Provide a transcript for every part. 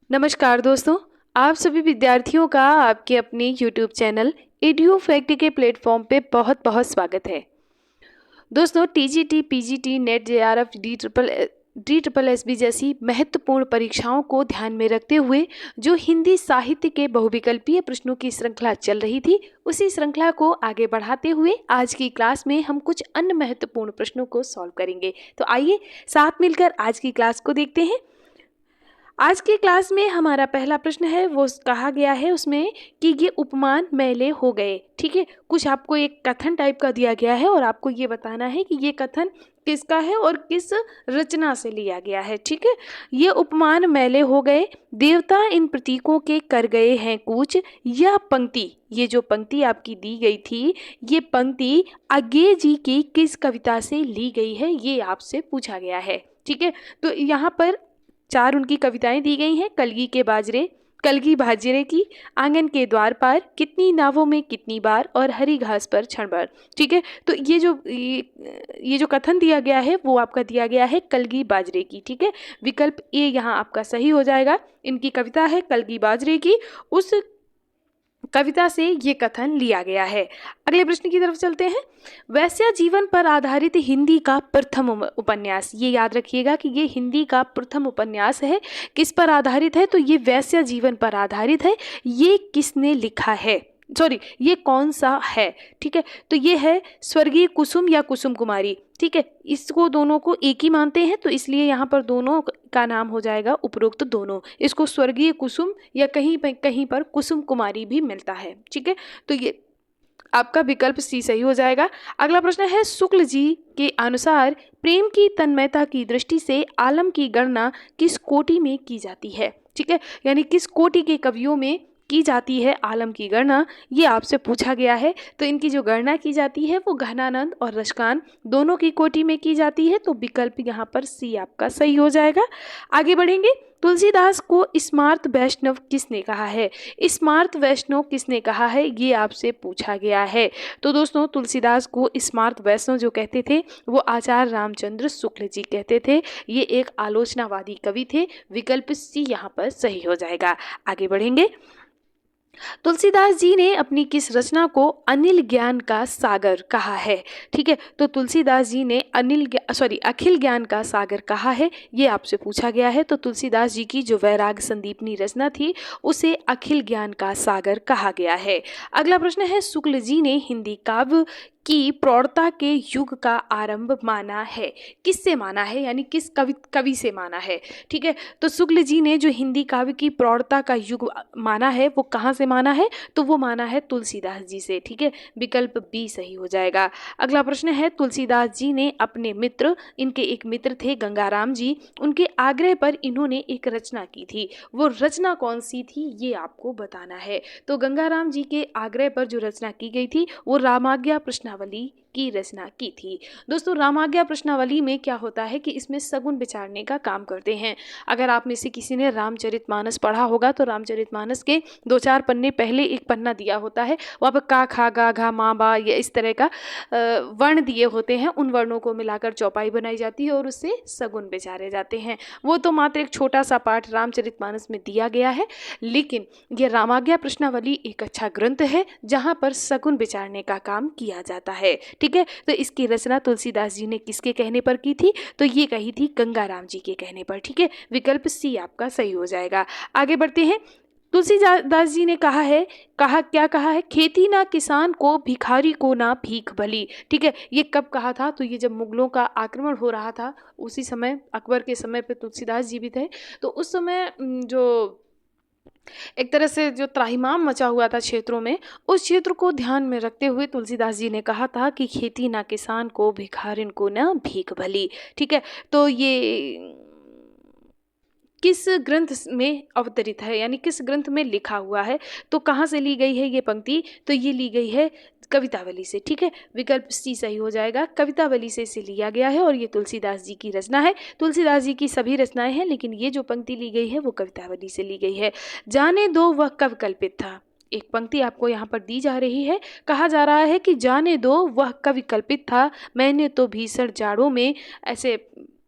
नमस्कार दोस्तों। आप सभी विद्यार्थियों का आपके अपने YouTube चैनल एडू फैक्ट के प्लेटफॉर्म पे बहुत बहुत स्वागत है। दोस्तों, TGT, PGT, net, JRF, D triple SB जैसी महत्वपूर्ण परीक्षाओं को ध्यान में रखते हुए जो हिंदी साहित्य के बहुविकल्पीय प्रश्नों की श्रृंखला चल रही थी, उसी श्रृंखला को आगे बढ़ाते हुए आज की क्लास में हम कुछ अन्य महत्वपूर्ण प्रश्नों को सॉल्व करेंगे। तो आइए साथ मिलकर आज की क्लास को देखते हैं। आज की क्लास में हमारा पहला प्रश्न है, वो कहा गया है उसमें कि ये उपमान मैले हो गए। ठीक है, कुछ आपको एक कथन टाइप का दिया गया है और आपको ये बताना है कि ये कथन किसका है और किस रचना से लिया गया है। ठीक है, ये उपमान मैले हो गए, देवता इन प्रतीकों के कर गए हैं कूच। यह पंक्ति, ये जो पंक्ति आपकी दी गई थी, ये पंक्ति अज्ञे जी की किस कविता से ली गई है, ये आपसे पूछा गया है। ठीक है, तो यहाँ पर चार उनकी कविताएं दी गई हैं। कलगी बाजरे की, आंगन के द्वार पार, कितनी नावों में कितनी बार और हरी घास पर क्षण भर। ठीक है, तो ये जो कथन दिया गया है वो आपका दिया गया है कलगी बाजरे की। ठीक है, विकल्प ए यहाँ आपका सही हो जाएगा। इनकी कविता है कलगी बाजरे की, उस कविता से ये कथन लिया गया है। अगले प्रश्न की तरफ चलते हैं। वैश्य जीवन पर आधारित हिंदी का प्रथम उपन्यास, ये याद रखिएगा कि ये हिंदी का प्रथम उपन्यास है। किस पर आधारित है? तो ये वैश्य जीवन पर आधारित है। ये किसने लिखा है, ये कौन सा है? ठीक है, तो ये है स्वर्गीय कुसुम या कुसुम कुमारी। ठीक है, इसको दोनों को एक ही मानते हैं, तो इसलिए यहाँ पर दोनों का नाम हो जाएगा उपरोक्त दोनों। इसको स्वर्गीय कुसुम या कहीं पर कुसुम कुमारी भी मिलता है। ठीक है, तो ये आपका विकल्प सी सही हो जाएगा। अगला प्रश्न है, शुक्ल जी के अनुसार प्रेम की तन्मयता की दृष्टि से आलम की गणना किस कोटि में की जाती है? ठीक है, यानी किस कोटि के कवियों में की जाती है आलम की गणना, ये आपसे पूछा गया है। तो इनकी जो गणना की जाती है वो गहनानंद और रसकान दोनों की कोटि में की जाती है। तो विकल्प यहाँ पर सी आपका सही हो जाएगा। आगे बढ़ेंगे। तुलसीदास को स्मार्त वैष्णव किसने कहा है? स्मार्त वैष्णव किसने कहा है, ये आपसे पूछा गया है। तो दोस्तों, तुलसीदास को स्मार्त वैष्णव जो कहते थे वो आचार्य रामचंद्र शुक्ल जी कहते थे। ये एक आलोचनावादी कवि थे। विकल्प सी यहाँ पर सही हो जाएगा। आगे बढ़ेंगे। तुलसीदास जी ने अपनी किस रचना को अनिल ज्ञान का सागर कहा है? ठीक है, तो तुलसीदास जी ने अखिल ज्ञान का सागर कहा है, ये आपसे पूछा गया है। तो तुलसीदास जी की जो वैराग संदीपनी रचना थी उसे अखिल ज्ञान का सागर कहा गया है। अगला प्रश्न है, शुक्ल जी ने हिंदी काव्य की प्रौढ़ता के युग का आरंभ माना है। किससे माना है, यानी किस कवि से माना है? ठीक है, तो शुक्ल जी ने जो हिंदी काव्य की प्रौढ़ता का युग माना है वो कहाँ से माना है? तो वो माना है तुलसीदास जी से। ठीक है, विकल्प बी सही हो जाएगा। अगला प्रश्न है, तुलसीदास जी ने अपने मित्र, इनके एक मित्र थे गंगाराम जी, उनके आग्रह पर इन्होंने एक रचना की थी। वो रचना कौन सी थी, ये आपको बताना है। तो गंगाराम जी के आग्रह पर जो रचना की गई थी वो रामाज्ञा प्रश्नावली की रचना की थी। दोस्तों, रामाज्ञा प्रश्नावली में क्या होता है कि इसमें सगुन विचारने का काम करते हैं। अगर आप में से किसी ने रामचरितमानस पढ़ा होगा तो रामचरितमानस के 2-4 पन्ने पहले एक पन्ना दिया होता है, वहाँ पर का, खा, गा, घा, मा, बा, ये इस तरह का वर्ण दिए होते हैं। उन वर्णों को मिलाकर चौपाई बनाई जाती है और उससे सगुन विचारे जाते हैं। वो तो मात्र एक छोटा सा पाठ रामचरितमानस में दिया गया है, लेकिन ये रामाज्ञा प्रश्नावली एक अच्छा ग्रंथ है जहाँ पर सगुन विचारने का काम किया जाता है। ठीक है, तो इसकी रचना तुलसीदास जी ने किसके कहने पर की थी? तो ये कही थी गंगाराम जी के कहने पर। ठीक है, विकल्प सी आपका सही हो जाएगा। आगे बढ़ते हैं। तुलसीदास जी ने क्या कहा है? खेती ना किसान को, भिखारी को ना भीख भली। ठीक है, ये कब कहा था? तो ये जब मुगलों का आक्रमण हो रहा था, उसी समय अकबर के समय पे तुलसीदास जी भी थे। तो उस समय जो एक तरह से जो त्राहिमाम मचा हुआ था क्षेत्रों में, उस क्षेत्र को ध्यान में रखते हुए तुलसीदास जी ने कहा था कि खेती ना किसान को, भिखारिन को ना भीख भली। ठीक है, तो ये किस ग्रंथ में अवतरित है, यानी किस ग्रंथ में लिखा हुआ है? तो कहाँ से ली गई है ये पंक्ति? तो ये ली गई है कवितावली से। ठीक है, विकल्प सी सही हो जाएगा। कवितावली से इसे लिया गया है और ये तुलसीदास जी की रचना है। तुलसीदास जी की सभी रचनाएं हैं, लेकिन ये जो पंक्ति ली गई है वो कवितावली से ली गई है। जाने दो वह कब कल्पित था, एक पंक्ति आपको यहाँ पर दी जा रही है। कहा जा रहा है कि जाने दो वह कवि कल्पित था, मैंने तो भीषण जाड़ों में, ऐसे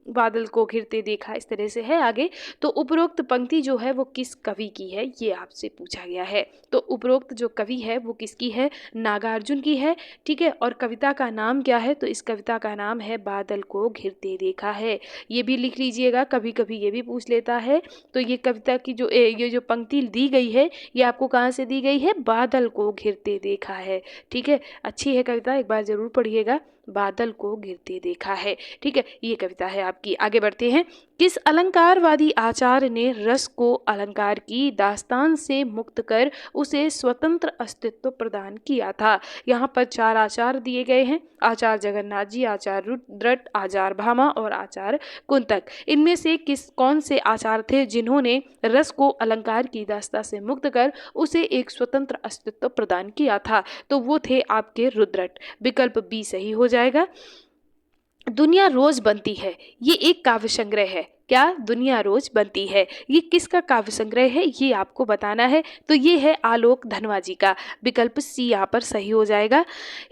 बादल को घिरते देखा, इस तरह से है आगे। तो उपरोक्त पंक्ति जो है वो किस कवि की है, ये आपसे पूछा गया है। तो उपरोक्त जो कवि है वो किसकी है, नागार्जुन की है, ठीक है। और कविता का नाम क्या है, तो इस कविता का नाम है बादल को घिरते देखा है। ये भी लिख लीजिएगा, कभी कभी ये भी पूछ लेता है। तो ये कविता की जो ये जो पंक्ति दी गई है ये आपको कहाँ से दी गई है, बादल को घिरते देखा है, ठीक है। अच्छी है कविता, एक बार जरूर पढ़िएगा, बादल को घिरते देखा है, ठीक है। ये कविता है आपकी। आगे बढ़ते हैं। किस अलंकारवादी आचार्य ने रस को अलंकार की दास्तान से मुक्त कर उसे स्वतंत्र अस्तित्व प्रदान किया था। यहाँ पर 4 आचार्य दिए गए हैं, आचार्य जगन्नाथ जी, आचार्य रुद्रट, आचार्य भामा और आचार्य कुंतक। इनमें से कौन से आचार्य थे जिन्होंने रस को अलंकार की दास्तान से मुक्त कर उसे एक स्वतंत्र अस्तित्व प्रदान किया था, तो वो थे आपके रुद्रट। विकल्प बी सही हो जाएगा। दुनिया रोज बनती है, ये एक काव्य संग्रह है। क्या, दुनिया रोज बनती है, ये किसका काव्य संग्रह है, ये आपको बताना है। तो ये है आलोक धनवा जी का। विकल्प सी यहाँ पर सही हो जाएगा।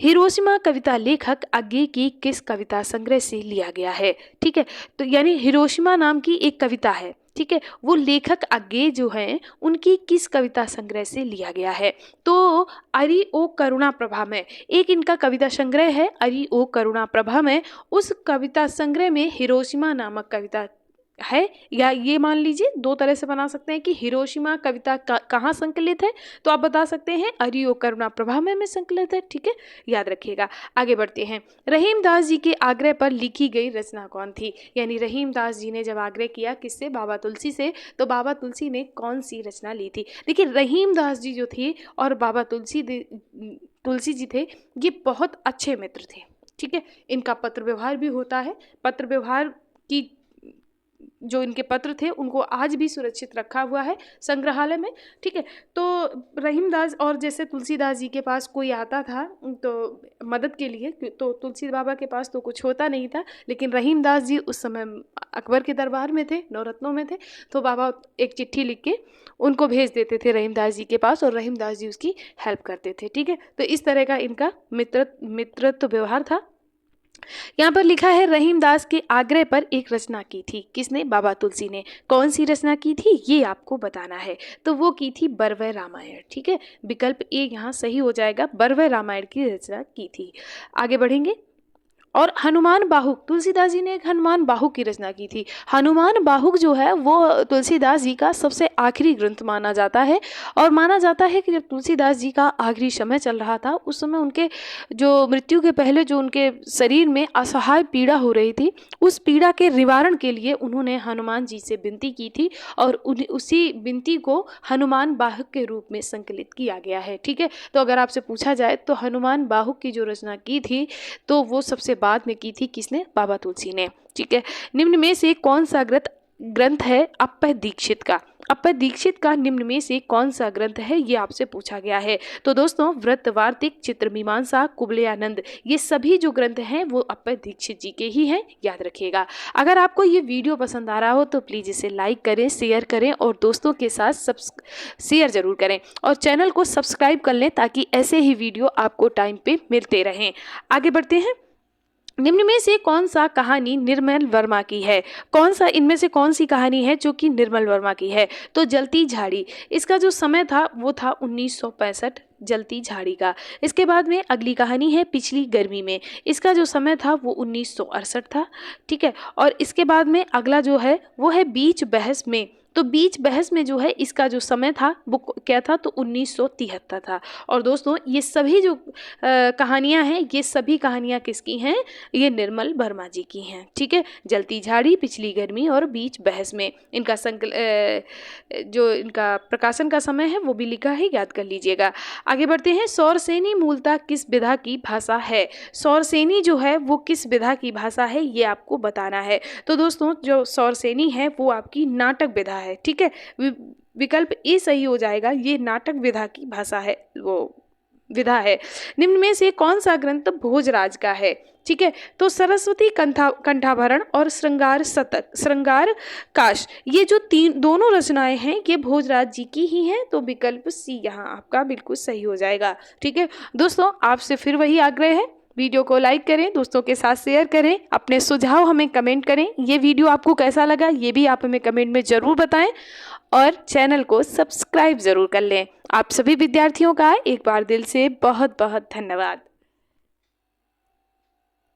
हिरोशिमा कविता लेखक आगे की किस कविता संग्रह से लिया गया है, ठीक है। तो यानी हिरोशिमा नाम की एक कविता है, ठीक है, वो लेखक आगे जो हैं उनकी किस कविता संग्रह से लिया गया है। तो अरि ओ करुणा प्रभा में एक इनका कविता संग्रह है, अरि ओ करुणा प्रभा में। उस कविता संग्रह में हिरोशिमा नामक कविता है, या ये मान लीजिए 2 तरह से बना सकते हैं कि हिरोशिमा कविता कहाँ संकलित है, तो आप बता सकते हैं अरि ओ करुणा प्रभा में संकलित है, ठीक है, याद रखिएगा। आगे बढ़ते हैं। रहीमदास जी के आग्रह पर लिखी गई रचना कौन थी, यानी रहीमदास जी ने जब आग्रह किया किससे, बाबा तुलसी से, तो बाबा तुलसी ने कौन सी रचना ली थी। देखिए रहीमदास जी जो थे और बाबा तुलसी जी थे, ये बहुत अच्छे मित्र थे, ठीक है। इनका पत्र व्यवहार भी होता है, पत्र व्यवहार की जो इनके पत्र थे उनको आज भी सुरक्षित रखा हुआ है संग्रहालय में, ठीक है। तो रहीमदास और जैसे तुलसीदास जी के पास कोई आता था तो मदद के लिए, तो तुलसी बाबा के पास तो कुछ होता नहीं था, लेकिन रहीमदास जी उस समय अकबर के दरबार में थे, नवरत्नों में थे, तो बाबा एक चिट्ठी लिख के उनको भेज देते थे रहीमदास जी के पास और रहीमदास जी उसकी हेल्प करते थे, ठीक है। तो इस तरह का इनका मित्रत्व व्यवहार था। यहाँ पर लिखा है रहीमदास के आग्रह पर एक रचना की थी, किसने, बाबा तुलसी ने। कौन सी रचना की थी ये आपको बताना है, तो वो की थी बरवै रामायण, ठीक है। विकल्प ए यहाँ सही हो जाएगा, बरवै रामायण की रचना की थी। आगे बढ़ेंगे। और हनुमान बाहुक, तुलसीदास जी ने एक हनुमान बाहुक की रचना की थी। हनुमान बाहुक जो है वो तुलसीदास जी का सबसे आखिरी ग्रंथ माना जाता है, और माना जाता है कि जब तुलसीदास जी का आखिरी समय चल रहा था उस समय उनके जो मृत्यु के पहले जो उनके शरीर में असहाय पीड़ा हो रही थी, उस पीड़ा के निवारण के लिए उन्होंने हनुमान जी से विनती की थी, और उसी विनती को हनुमान बाहुक के रूप में संकलित किया गया है, ठीक है। तो अगर आपसे पूछा जाए तो हनुमान बाहुक की जो रचना की थी तो वो सबसे बाद में की थी किसने, बाबा तुलसी ने, ठीक है। निम्न में से कौन सा ग्रंथ है अप्पय दीक्षित का, अप्पय दीक्षित का निम्न में से कौन सा ग्रंथ है ये आपसे पूछा गया है। तो दोस्तों व्रत वार्तिक, चित्र मीमांसा, कुबलयानंद, ये सभी जो ग्रंथ हैं वो अप्पय दीक्षित जी के ही हैं, याद रखिएगा। अगर आपको ये वीडियो पसंद आ रहा हो तो प्लीज़ इसे लाइक करें, शेयर करें और दोस्तों के साथ शेयर जरूर करें, और चैनल को सब्सक्राइब कर लें ताकि ऐसे ही वीडियो आपको टाइम पे मिलते रहें। आगे बढ़ते हैं। निम्न में से कौन सा कहानी निर्मल वर्मा की है, इनमें से कौन सी कहानी है जो कि निर्मल वर्मा की है, तो जलती झाड़ी। इसका जो समय था वो था 1965, जलती झाड़ी का। इसके बाद में अगली कहानी है पिछली गर्मी में, इसका जो समय था वो 1968 था, ठीक है। और इसके बाद में अगला जो है वो है बीच बहस में, तो बीच बहस में जो है इसका जो समय था वो क्या था, तो 1973 था। और दोस्तों ये सभी जो कहानियां हैं ये सभी कहानियां किसकी हैं, ये निर्मल वर्मा जी की हैं, ठीक है। जलती झाड़ी, पिछली गर्मी और बीच बहस में इनका जो इनका प्रकाशन का समय है वो भी लिखा है, याद कर लीजिएगा। आगे बढ़ते हैं। सौरसेनी मूलतः किस विधा की भाषा है, सौरसेनी जो है वो किस विधा की भाषा है ये आपको बताना है। तो दोस्तों जो सौरसेनी है वो आपकी नाटक विधा है, ठीक है। विकल्प ए सही हो जाएगा, ये नाटक विधा की भाषा है, वो विधा है। निम्न में से कौन सा ग्रंथ भोजराज का है, ठीक है। तो सरस्वती कंठाभरण और श्रृंगार काश, ये जो दोनों रचनाएं हैं ये भोजराज जी की ही हैं, तो विकल्प सी यहाँ आपका बिल्कुल सही हो जाएगा, ठीक है। दोस्तों आपसे फिर वही आग्रह है, वीडियो को लाइक करें, दोस्तों के साथ शेयर करें, अपने सुझाव हमें कमेंट करें। ये वीडियो आपको कैसा लगा ये भी आप हमें कमेंट में ज़रूर बताएं और चैनल को सब्सक्राइब ज़रूर कर लें। आप सभी विद्यार्थियों का एक बार दिल से बहुत बहुत धन्यवाद।